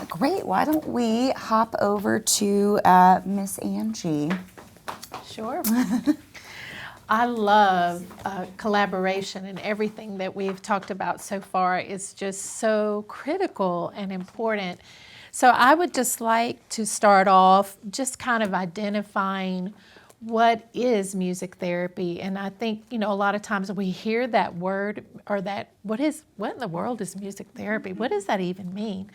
Great. Why don't we hop over to Miss Angie? Sure. I love collaboration, and everything that we've talked about so far is just so critical and important. So I would just like to start off just kind of identifying what is music therapy. And I think, a lot of times we hear that word, or that, what in the world is music therapy? What does that even mean?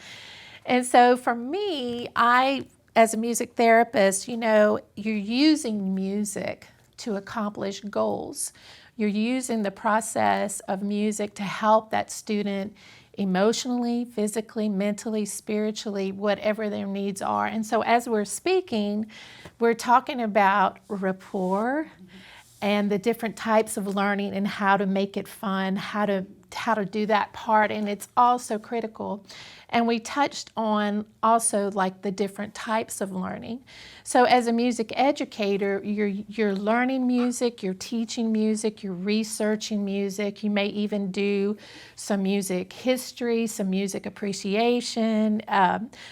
And so for me, as a music therapist, you're using music to accomplish goals. You're using the process of music to help that student emotionally, physically, mentally, spiritually, whatever their needs are. And so as we're speaking, we're talking about rapport and the different types of learning and how to make it fun, how to do that part, and it's also critical. And we touched on also like the different types of learning. So as a music educator, you're learning music, you're teaching music, you're researching music. You may even do some music history, some music appreciation,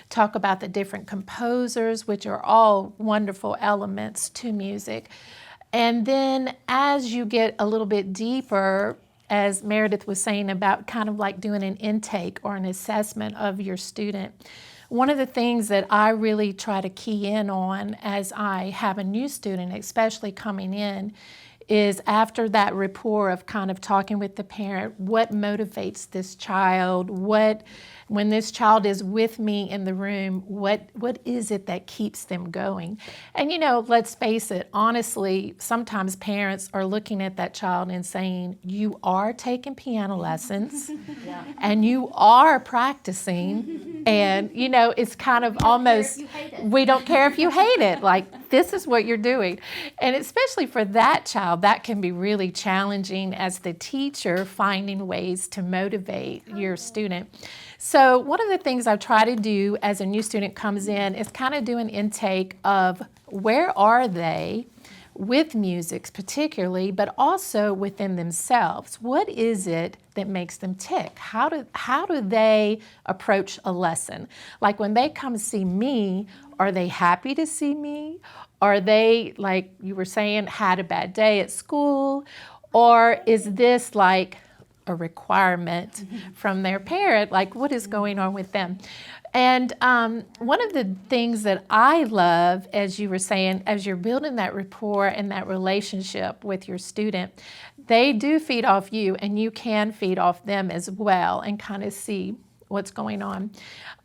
talk about the different composers, which are all wonderful elements to music. And then as you get a little bit deeper, as Meredith was saying about kind of like doing an intake or an assessment of your student, one of the things that I really try to key in on as I have a new student, especially coming in, is after that rapport of kind of talking with the parent, what motivates this child? When this child is with me in the room, what is it that keeps them going? And let's face it, honestly, sometimes parents are looking at that child and saying, you are taking piano lessons and you are practicing, and it's kind of almost, we don't care if you hate it, like this is what you're doing. And especially for that child, that can be really challenging as the teacher, finding ways to motivate your student. So one of the things I try to do as a new student comes in is kind of do an intake of where are they with music particularly, but also within themselves. What is it that makes them tick? How do they approach a lesson? Like when they come see me, are they happy to see me? Are they, like you were saying, had a bad day at school? Or is this like a requirement from their parent, like what is going on with them? And one of the things that I love, as you were saying, as you're building that rapport and that relationship with your student, they do feed off you, and you can feed off them as well and kind of see what's going on.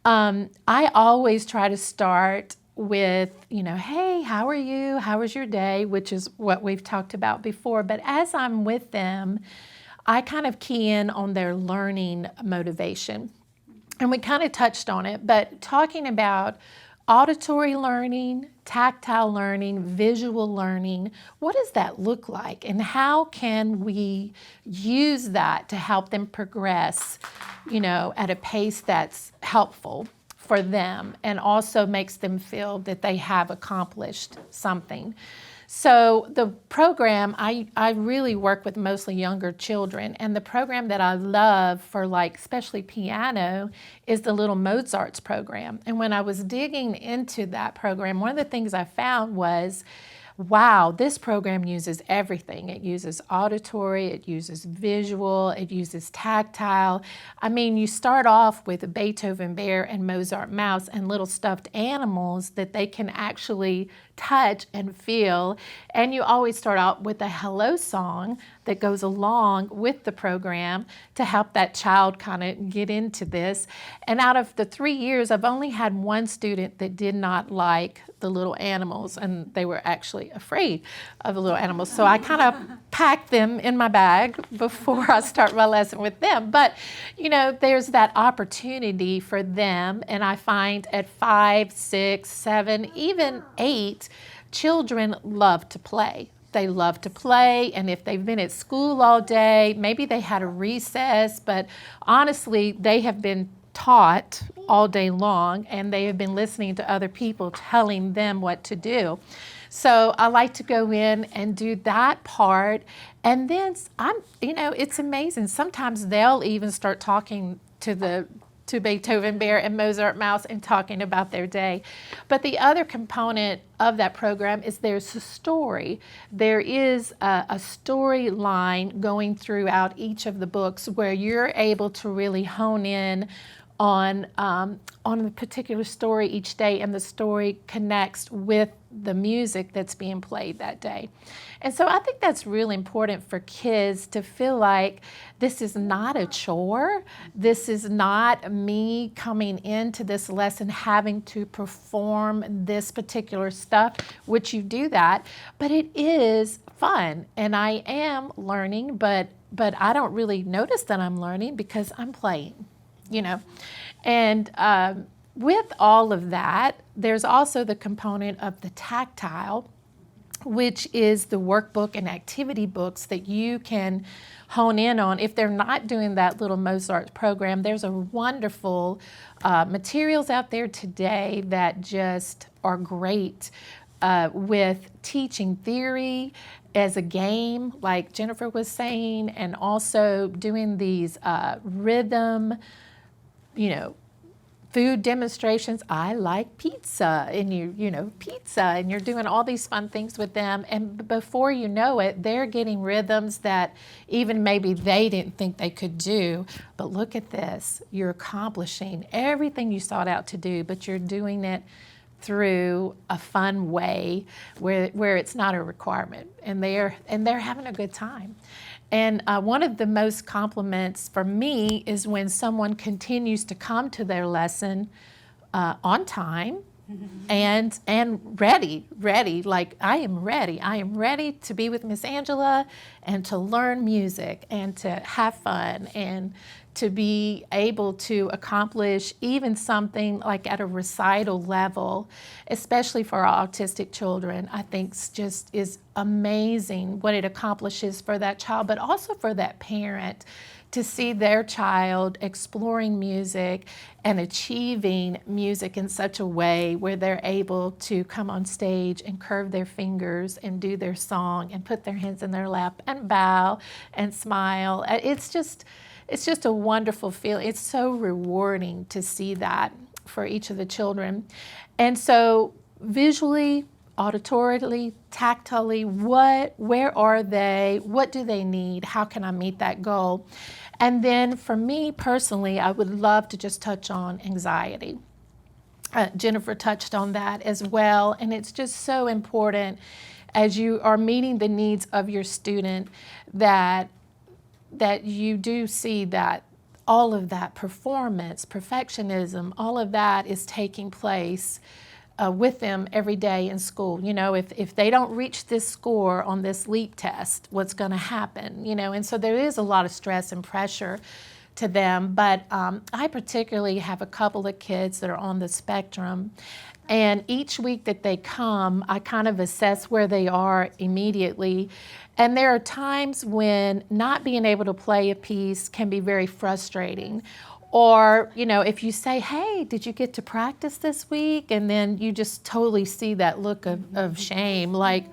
I always try to start with, hey, how are you? How was your day? Which is what we've talked about before. But as I'm with them, I kind of key in on their learning motivation. And we kind of touched on it, but talking about auditory learning, tactile learning, visual learning, what does that look like? And how can we use that to help them progress, at a pace that's helpful for them and also makes them feel that they have accomplished something? So the program, I really work with mostly younger children, and the program that I love for especially piano is the Little Mozart's program. And when I was digging into that program, one of the things I found was, wow, this program uses everything. It uses auditory, it uses visual, it uses tactile. I mean, you start off with a Beethoven bear and Mozart mouse and little stuffed animals that they can actually touch and feel. And you always start out with a hello song that goes along with the program to help that child kind of get into this. And out of the 3 years, I've only had one student that did not like the little animals, and they were actually afraid of the little animals. So I kind of packed them in my bag before I start my lesson with them. But, there's that opportunity for them. And I find at 5, 6, 7, even 8, children love to play. They love to play, and if they've been at school all day, maybe they had a recess, but honestly, they have been taught all day long, and they have been listening to other people telling them what to do. So I like to go in and do that part, and then it's amazing. Sometimes they'll even start talking to to Beethoven Bear and Mozart Mouse and talking about their day. But the other component of that program is there's a story. There is a storyline going throughout each of the books where you're able to really hone in on a particular story each day, and the story connects with the music that's being played that day. And so I think that's really important for kids to feel like this is not a chore. This is not me coming into this lesson having to perform this particular stuff, which you do that, but it is fun, and I am learning, but I don't really notice that I'm learning because I'm playing. And with all of that, there's also the component of the tactile, which is the workbook and activity books that you can hone in on. If they're not doing that little Mozart program, there's a wonderful materials out there today that just are great with teaching theory as a game, like Jennifer was saying, and also doing these rhythm, food demonstrations. I like pizza, and pizza, and you're doing all these fun things with them. And before you know it, they're getting rhythms that even maybe they didn't think they could do. But look at this, you're accomplishing everything you sought out to do, but you're doing it through a fun way where it's not a requirement, and they're having a good time. And one of the most compliments for me is when someone continues to come to their lesson on time and ready, like I am ready to be with Miss Angela and to learn music and to have fun and to be able to accomplish even something like at a recital level, especially for our autistic children. I think just is amazing what it accomplishes for that child, but also for that parent to see their child exploring music and achieving music in such a way where they're able to come on stage and curve their fingers and do their song and put their hands in their lap and bow and smile. It's just a wonderful feeling. It's so rewarding to see that for each of the children. And so visually, auditorily, tactilely, where are they? What do they need? How can I meet that goal? And then for me personally, I would love to just touch on anxiety. Jennifer touched on that as well. And it's just so important as you are meeting the needs of your student that you do see that all of that performance, perfectionism, all of that is taking place with them every day in school. If they don't reach this score on this LEAP test, what's going to happen? And so there is a lot of stress and pressure to them. But I particularly have a couple of kids that are on the spectrum. And each week that they come, I kind of assess where they are immediately. And there are times when not being able to play a piece can be very frustrating. Or, if you say, hey, did you get to practice this week? And then you just totally see that look of shame, like,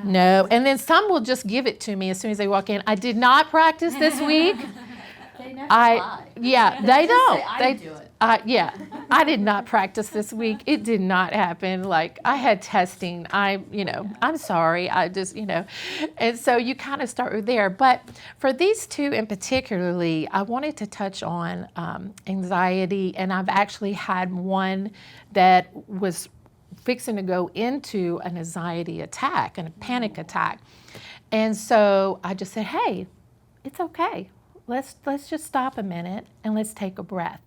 no. And then some will just give it to me as soon as they walk in. I did not practice this week. They never lie. Yeah, they don't. Say, I do it. I did not practice this week. It did not happen. Like, I had testing. I'm sorry. And so you kind of start there. But for these two in particularly, I wanted to touch on anxiety, and I've actually had one that was fixing to go into an anxiety attack and a panic attack. And so I just said, hey, it's okay. Let's just stop a minute and let's take a breath.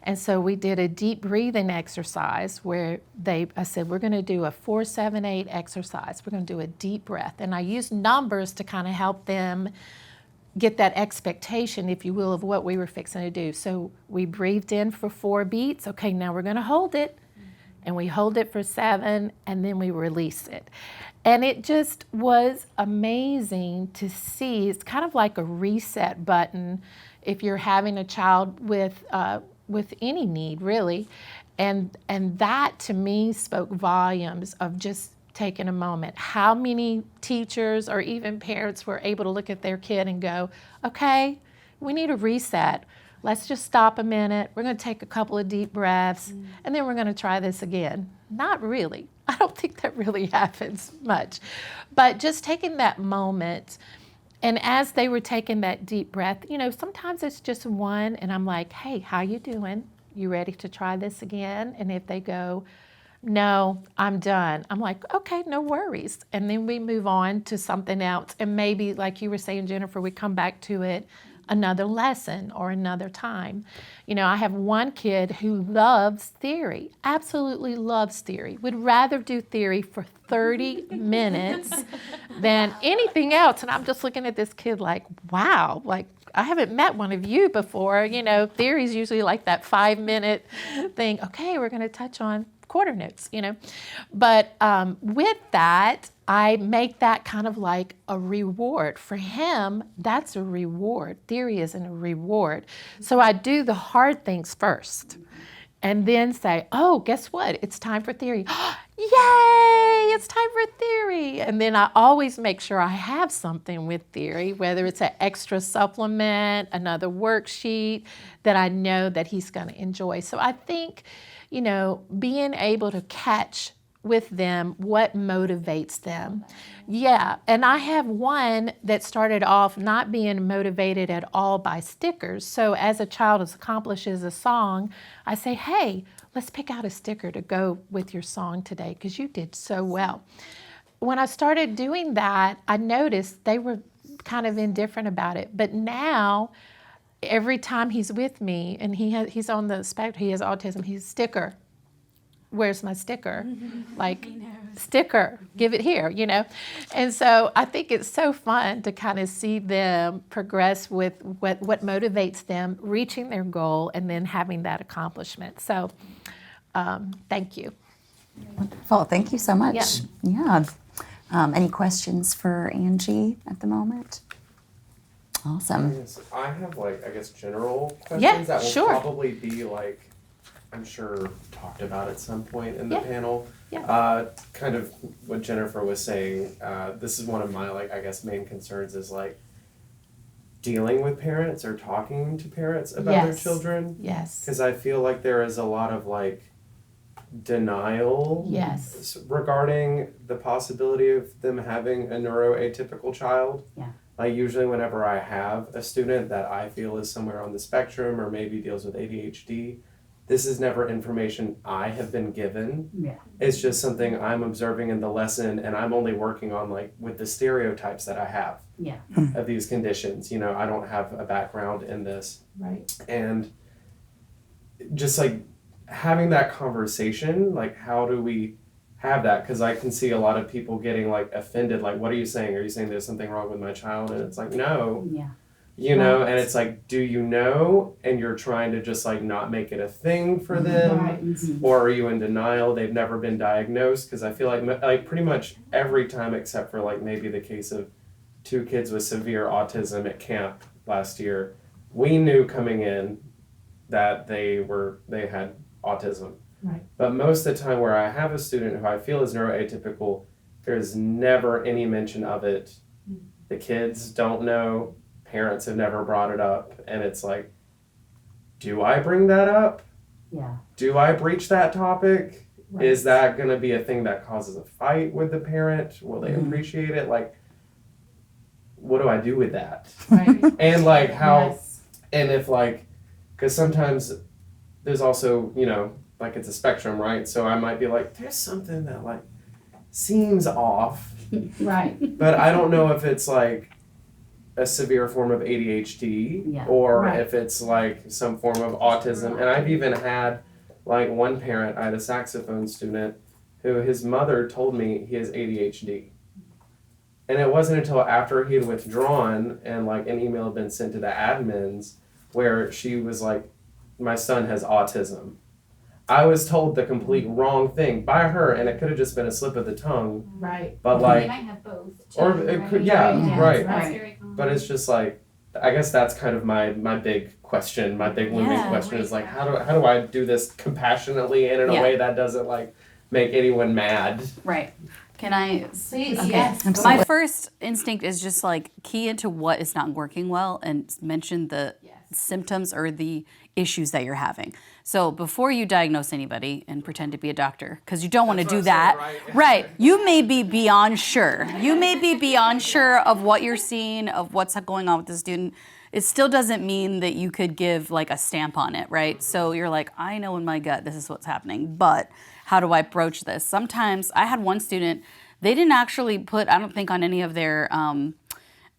And so we did a deep breathing exercise where I said, we're going to do a 4-7-8 exercise. We're going to do a deep breath. And I used numbers to kind of help them get that expectation, if you will, of what we were fixing to do. So we breathed in for 4 beats. Okay, now we're going to hold it. And we hold it for 7, and then we release it. And it just was amazing to see. It's kind of like a reset button if you're having a child with any need, really. And that, to me, spoke volumes of just taking a moment. How many teachers or even parents were able to look at their kid and go, okay, we need a reset. let's just stop a minute. We're going to take a couple of deep breaths, and then we're going to try this again. Not really. I don't think that really happens much. But just taking that moment, and as they were taking that deep breath, sometimes it's just one, and I'm like, hey, how you doing? You ready to try this again? And if they go, no, I'm done, I'm like, okay, no worries. And then we move on to something else. And maybe, like you were saying, Jennifer, we come back to it another lesson or another time. I have one kid who loves theory, absolutely loves theory, would rather do theory for 30 minutes than anything else. And I'm just looking at this kid like, wow, like, I haven't met one of you before. Theory is usually like that 5-minute thing. Okay, we're going to touch on quarter notes, But with that, I make that kind of like a reward. For him, that's a reward. Theory isn't a reward. So I do the hard things first and then say, oh, guess what? It's time for theory. Yay, it's time for theory. And then I always make sure I have something with theory, whether it's an extra supplement, another worksheet that I know that he's going to enjoy. So I think, being able to catch with them what motivates them. Yeah, and I have one that started off not being motivated at all by stickers. So as a child accomplishes a song, I say, hey, let's pick out a sticker to go with your song today because you did so well. When I started doing that, I noticed they were kind of indifferent about it. But now, every time he's with me, and he's on the spectrum, he has autism, he's sticker. Where's my sticker? Like, sticker, give it here, And so I think it's so fun to kind of see them progress with what motivates them, reaching their goal, and then having that accomplishment. So thank you. Wonderful. Thank you so much. Yeah. Any questions for Angie at the moment? Awesome. I have general questions Yeah, that will sure. probably be I'm sure talked about at some point in the panel. Yeah. Kind of what Jennifer was saying, this is one of my main concerns is dealing with parents or talking to parents about their children. Yes. Because I feel like there is a lot of denial regarding the possibility of them having a neuroatypical child. Yeah. Usually whenever I have a student that I feel is somewhere on the spectrum or maybe deals with ADHD, this is never information I have been given. Yeah. It's just something I'm observing in the lesson, and I'm only working on with the stereotypes that I have of these conditions. I don't have a background in this. Right. And just having that conversation, how do we have that? Because I can see a lot of people getting offended, what are you saying? Are you saying there's something wrong with my child? And it's no. Yeah. And it's do you know? And you're trying to just not make it a thing for them, Right. or are you in denial? They've never been diagnosed, because I feel like pretty much every time except for maybe the case of 2 kids with severe autism at camp last year, we knew coming in that they had autism. Right. But most of the time where I have a student who I feel is neuroatypical, there's never any mention of it. The kids don't know. Parents have never brought it up, and it's do I bring that up? Yeah. Do I breach that topic? Right. Is that going to be a thing that causes a fight with the parent? Will they appreciate it? What do I do with that? Right. And how, Yes. and if because sometimes there's also, it's a spectrum, right? So I might be there's something that seems off, Right. but I don't know if it's a severe form of ADHD or Right. if it's some form of autism. And I've even had one parent, I had a saxophone student who his mother told me he has ADHD. And it wasn't until after he had withdrawn and an email had been sent to the admins where she was my son has autism. I was told the complete wrong thing by her, and it could have just been a slip of the tongue. Right. But They might have both. Too, or it could, Right. right. That's Right. very common. But it's just I guess that's kind of my big question, my big looming Yeah, question great is how do I do this compassionately and in a way that doesn't make anyone mad? Right. Can I? Please, Okay. yes. My first instinct is just key into what is not working well and mention the symptoms or the issues that you're having. So before you diagnose anybody and pretend to be a doctor, because you don't want to do that, right? You may be beyond sure. You may be beyond sure of what you're seeing, of what's going on with the student. It still doesn't mean that you could give like a stamp on it, right? So you're like, I know in my gut this is what's happening, but how do I broach this? Sometimes I had one student, they didn't actually put, I don't think on any of their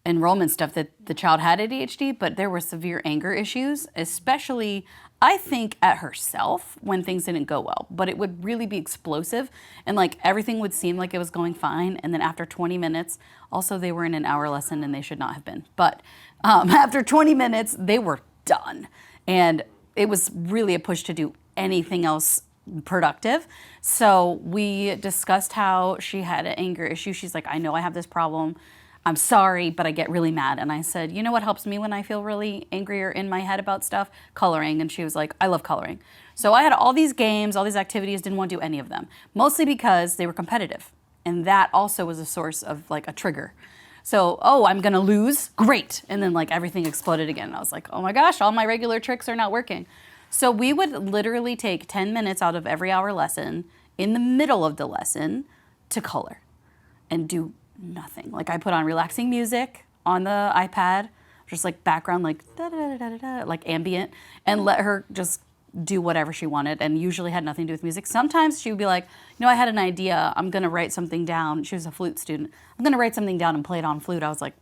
enrollment stuff that the child had ADHD, but there were severe anger issues, especially I think at herself when things didn't go well, but it would really be explosive and like everything would seem like it was going fine. And then after 20 minutes, also they were in an hour lesson and they should not have been, but after 20 minutes, they were done. And it was really a push to do anything else productive. So we discussed how she had an anger issue. She's like, I know I have this problem. I'm sorry, but I get really mad. And I said, you know what helps me when I feel really angry or in my head about stuff? Coloring. And she was like, I love coloring. So I had all these games, all these activities, didn't want to do any of them, mostly because they were competitive. And that also was a source of like a trigger. So, oh, I'm gonna lose, great. And then like everything exploded again. And I was like, oh my gosh, all my regular tricks are not working. So we would literally take 10 minutes out of every hour lesson in the middle of the lesson to color and do nothing. Like I put on relaxing music on the iPad, just like background, like da da da da da, like ambient, and let her just do whatever she wanted, and usually had nothing to do with music. Sometimes she would be like, you know, I had an idea, I'm gonna write something down. She was a flute student. I'm gonna write something down and play it on flute. I was like,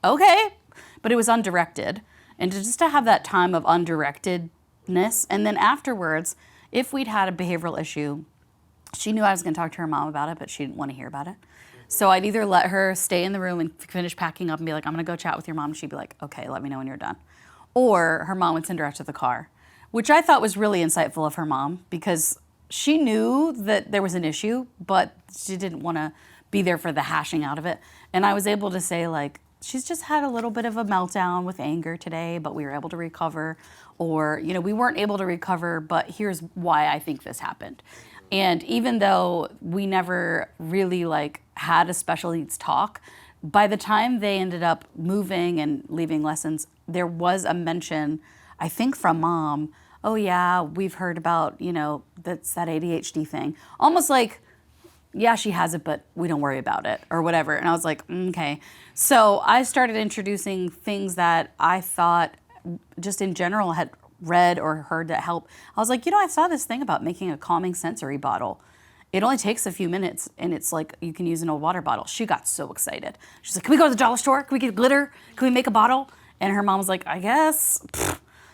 okay, but it was undirected. And just to have that time of undirectedness, and then afterwards, if we'd had a behavioral issue, she knew I was gonna talk to her mom about it, but she didn't wanna hear about it. So I'd either let her stay in the room and finish packing up and be like, I'm gonna go chat with your mom. And she'd be like, okay, let me know when you're done. Or her mom would send her out to the car, which I thought was really insightful of her mom because she knew that there was an issue, but she didn't want to be there for the hashing out of it. And I was able to say like, she's just had a little bit of a meltdown with anger today, but we were able to recover. Or, you know, we weren't able to recover, but here's why I think this happened. And even though we never really like had a special needs talk, by the time they ended up moving and leaving lessons, there was a mention, I think from mom, oh yeah, we've heard about, you know, that's that ADHD thing. Almost like, yeah, she has it, but we don't worry about it or whatever. And I was like, okay. So I started introducing things that I thought just in general had read or heard that help. I was like, you know, I saw this thing about making a calming sensory bottle. It only takes a few minutes and it's like you can use an old water bottle. She got so excited. She's like, can we go to the dollar store? Can we get glitter? Can we make a bottle? And her mom was like, I guess.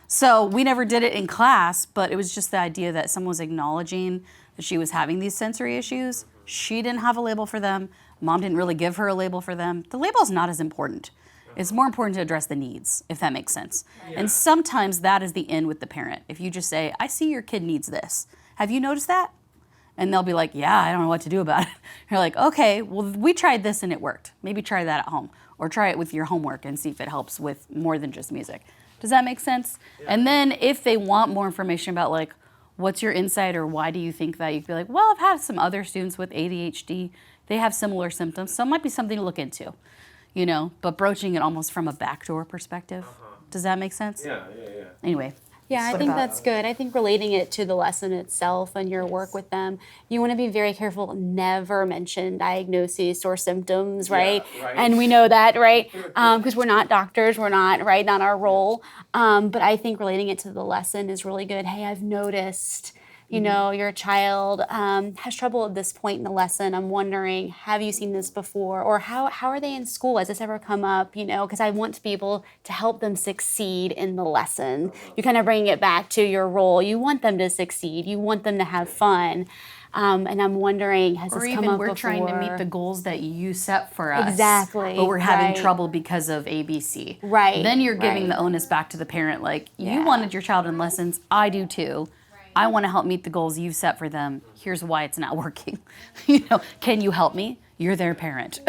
So we never did it in class, but it was just the idea that someone was acknowledging that she was having these sensory issues. She didn't have a label for them. Mom didn't really give her a label for them. The label is not as important. It's more important to address the needs, if that makes sense. Yeah. And sometimes that is the end with the parent. If you just say, I see your kid needs this. Have you noticed that? And they'll be like, yeah, I don't know what to do about it. You're like, okay, well, we tried this and it worked. Maybe try that at home. Or try it with your homework and see if it helps with more than just music. Does that make sense? Yeah. And then if they want more information about like, what's your insight or why do you think that? You could be like, well, I've had some other students with ADHD. They have similar symptoms, so it might be something to look into, you know, but broaching it almost from a backdoor perspective. Does that make sense? Yeah. Anyway. Yeah, I think that's good. I think relating it to the lesson itself and your work with them, you want to be very careful, never mention diagnoses or symptoms, right? Yeah, right. And we know that, right? Because we're not doctors, we're not, right, not our role. But I think relating it to the lesson is really good. Hey, I've noticed, you know, your child has trouble at this point in the lesson. I'm wondering, have you seen this before? Or how are they in school? Has this ever come up? You know, because I want to be able to help them succeed in the lesson. You kind of bring it back to your role. You want them to succeed. You want them to have fun. And I'm wondering, has this come up before? Or even we're trying to meet the goals that you set for us. Exactly. But we're having trouble because of ABC. Right. Then you're giving the onus back to the parent. Like, you wanted your child in lessons. I do too. I want to help meet the goals you've set for them. Here's why it's not working. You know, can you help me? You're their parent.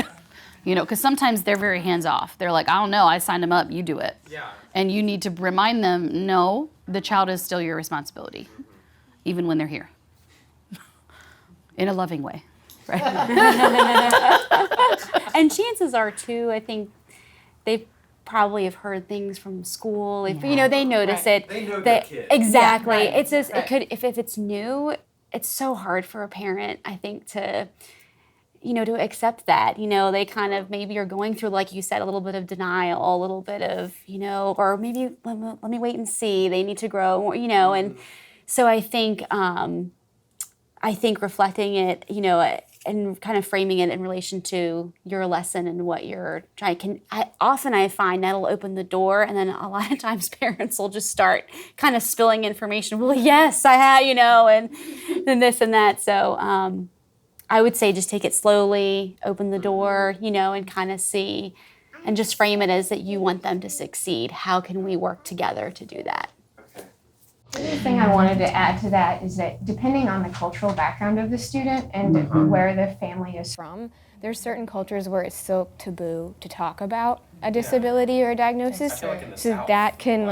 You know, because sometimes they're very hands off. They're like, I don't know, I signed them up, you do it. Yeah. And you need to remind them, no, the child is still your responsibility, even when they're here. In a loving way, right? And chances are too, I think they've probably have heard things from school. If you know, they notice it. They know their kid. Exactly. Yeah, right. It's just it could if it's new, it's so hard for a parent, I think, to to accept that. They kind of maybe are going through, like you said, a little bit of denial, a little bit of, or maybe let me wait and see. They need to grow more, and so I think reflecting it, and kind of framing it in relation to your lesson and what you're trying I find that'll open the door, and then a lot of times parents will just start kind of spilling information. Well, yes, I had, and this and that. So I would say just take it slowly, open the door, and kind of see, and just frame it as that you want them to succeed. How can we work together to do that? The other thing I wanted to add to that is that depending on the cultural background of the student and where the family is from, there's certain cultures where it's still taboo to talk about a disability or a diagnosis. feel like in the So South, that can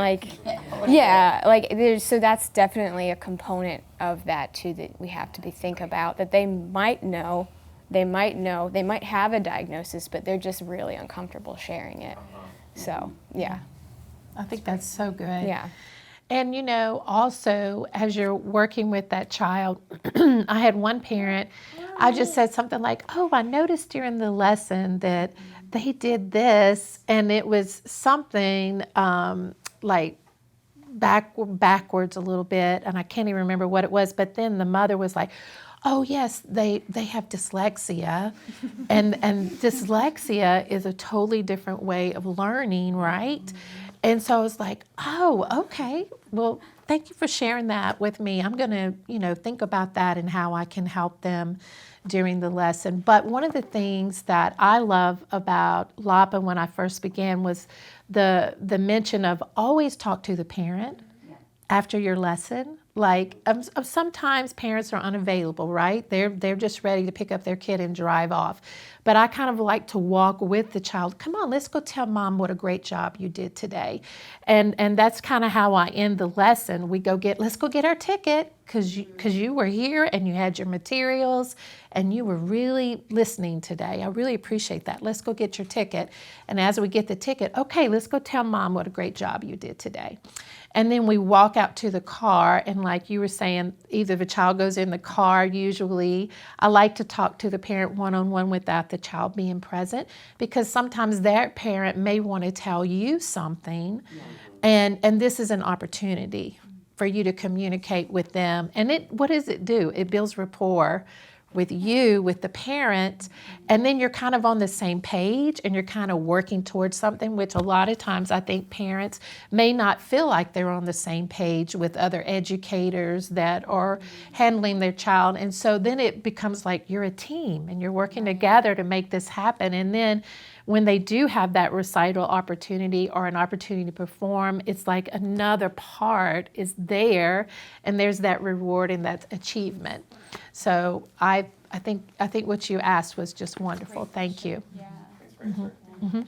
so that's definitely a component of that too that we have to think about, that they might have a diagnosis, but they're just really uncomfortable sharing it. So, yeah. I think that's so good. Yeah. And also as you're working with that child, I had one parent, I just said something like, oh, I noticed during the lesson that they did this, and it was something like backwards a little bit, and I can't even remember what it was, but then the mother was like, oh yes, they have dyslexia, and dyslexia is a totally different way of learning, right? And so I was like, oh, okay, well, thank you for sharing that with me. I'm gonna, think about that and how I can help them during the lesson. But one of the things that I love about LAAPA when I first began was the mention of always talk to the parent after your lesson. Like sometimes parents are unavailable, right? They're just ready to pick up their kid and drive off. But I kind of like to walk with the child. Come on, let's go tell mom what a great job you did today. And that's kind of how I end the lesson. Let's go get our ticket, because you were here and you had your materials and you were really listening today. I really appreciate that. Let's go get your ticket. And as we get the ticket, okay, let's go tell mom what a great job you did today. And then we walk out to the car, and like you were saying, either the child goes in the car usually. I like to talk to the parent one-on-one without the child being present, because sometimes that parent may want to tell you something, and this is an opportunity for you to communicate with them. And what does it do? It builds rapport with you, with the parent, and then you're kind of on the same page and you're kind of working towards something, which a lot of times I think parents may not feel like they're on the same page with other educators that are handling their child. And so then it becomes like you're a team and you're working together to make this happen. And then when they do have that recital opportunity or an opportunity to perform, it's like another part is there, and there's that reward and that achievement. So I think what you asked was just wonderful. Thank you. Yeah. Thanks for answering.